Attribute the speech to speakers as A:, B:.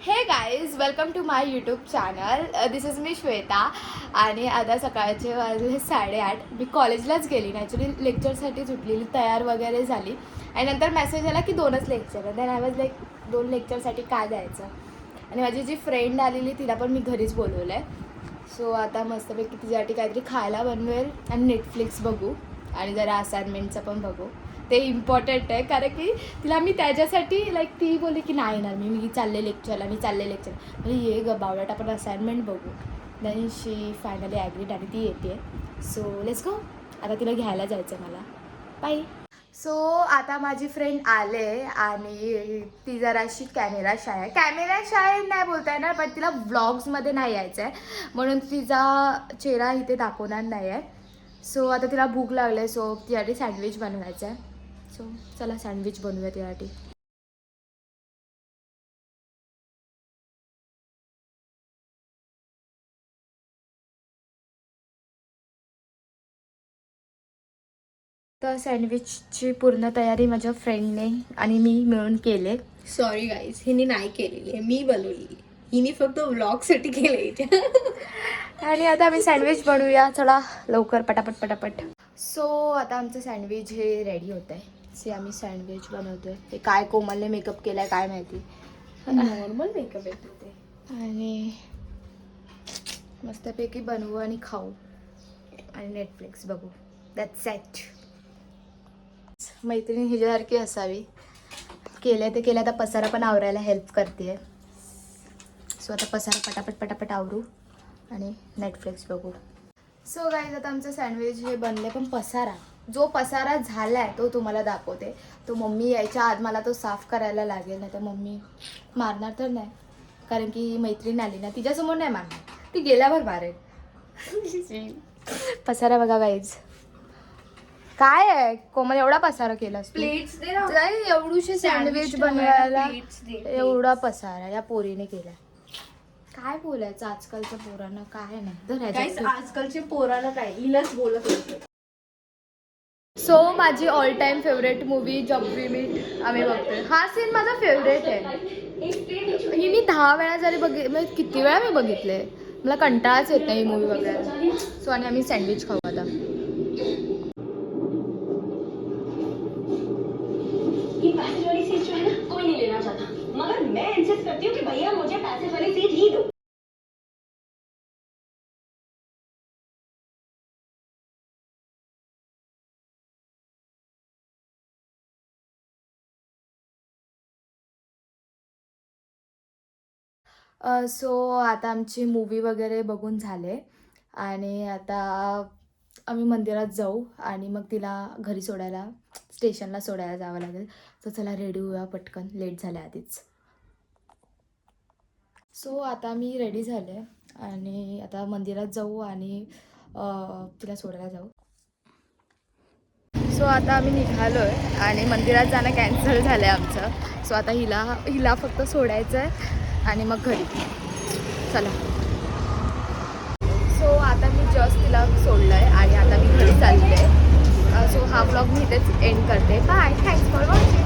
A: हे guys, welcome to my YouTube channel. This is me Shweta. आणि आता सकाळचे वाजले 8:30. मी कॉलेजलाच गेली नाही, ॲक्च्युली लेक्चरसाठी सुटलेली, तयार वगैरे झाली. आणि नंतर मेसेज आला की 2च लेक्चर आहे. देन आय वॉज लाईक 2 लेक्चरसाठी काय जायचं. आणि माझी जी फ्रेंड आलेली तिला पण मी घरीच बोलवलं आहे. सो आता मस्तपैकी तिच्यासाठी काहीतरी खायला बनवेल आणि नेटफ्लिक्स बघू आणि जरा असाइनमेंटचं पण बघू. ते इम्पॉर्टंट आहे, कारण की तिला मी त्याच्यासाठी लाईक ती बोलली की नाही येणार मी चालले लेक्चरला म्हणजे ये ग बावळट, आपण असाइनमेंट बघू. देन शी फायनली ॲग्रीड आणि ती येते. So let's go. आता तिला घ्यायला जायचं मला. बाय. सो आता माझी फ्रेंड आले आणि ती जराशी कॅमेरा शाय नाही बोलता येणार, पण तिला व्लॉग्समध्ये नाही यायचं आहे म्हणून तिचा चेहरा इथे दाखवणार नाही आहे. सो आता तिला भूक लागली आहे, सो तिच्यासाठी सँडविच बनवायचं आहे. सो चला सँडविच बनवूया त्यासाठी. तर सँडविचची पूर्ण तयारी माझ्या फ्रेंडने आणि मी मिळून केले.
B: सॉरी गाईज, हिने नाही केलेली आहे, मी बनवली. हिने फक्त व्लॉगसाठी केले.
A: आणि आता आम्ही सँडविच बनवूया. चला लवकर पटापट. सो आता आमचं सँडविच हे रेडी होत आहे. आम्ही सँडविच बनवतोय. ते काय कोमलने मेकअप केलाय काय माहिती.
B: नॉर्मल मेकअप येतो ते.
A: आणि मस्तपैकी बनवू आणि खाऊ आणि नेटफ्लिक्स बघू. That's it. मैत्रीण हिच्यासारखी असावी. केलं आता पसारा पण आवरायला हेल्प करते. सो आता पसारा पटापट आवरू आणि नेटफ्लिक्स बघू. सो गाईज, आता आमचं सँडविच हे बनले, पण जो पसारा झाला आहे तो तुम्हाला दाखवते. तो मम्मी यायच्या आत मला तो साफ करायला लागेल, नाही तर मम्मी मारणार तर नाही, कारण की मैत्रीण आली ना, तिच्यासमोर नाही मारणार, ती गेल्यावर मारेल. पसारा बघा गाईज, काय आहे कोमल, एवढा पसारा केलास
B: प्लेट्स दे ना.
A: एवढूशी सँडविच बनवायला एवढा पसारा या पोरीने केला. काय बोलायचं आजकालच्या पोरांना, काय नाही.
B: आजकालच्या पोराला काय, हिलाच बोलत होते.
A: सो माझी ऑल टाइम फेवरेट मूवी जब वी मीट आम्ही बघतोय. हा सीन माझा फेवरेट आहे. ही मी 10 वेळा जरी म्हणजे किती वेळा मी बघितले, मला कंटाळाच येत नाही ही मूवी बघायला. सो आणि आम्ही सँडविच खाऊ आता.
C: ये पैसेज वाली सीट जो है ना, कोई नहीं लेना चाहता, मगर मैं इंसिस्ट करती हूँ कि भैया मुझे पैसेज वाली सीट ही दो.
A: सो आता आमची मूवी वगैरे बघून झाले आणि आता आम्ही मंदिरात जाऊ आणि मग तिला घरी सोडायला, स्टेशनला सोडायला जावं लागेल. तर चला रेडी होऊया पटकन, लेट झाले आधीच. सो आता मी रेडी झाले आणि आता मंदिरात जाऊ आणि तिला सोडायला जाऊ. सो आता आम्ही निघालो आहे आणि मंदिरात जाणं कॅन्सल झालं आहे आमचं. सो आता हिला फक्त सोडायचं आहे आणि मग घरी. चला. सो आता मी जस्ट तिला सोडलं आहे आणि आता मी घरी चालले आहे. सो हा व्लॉग मी इथेच एंड करते. बाय. Thanks for watching.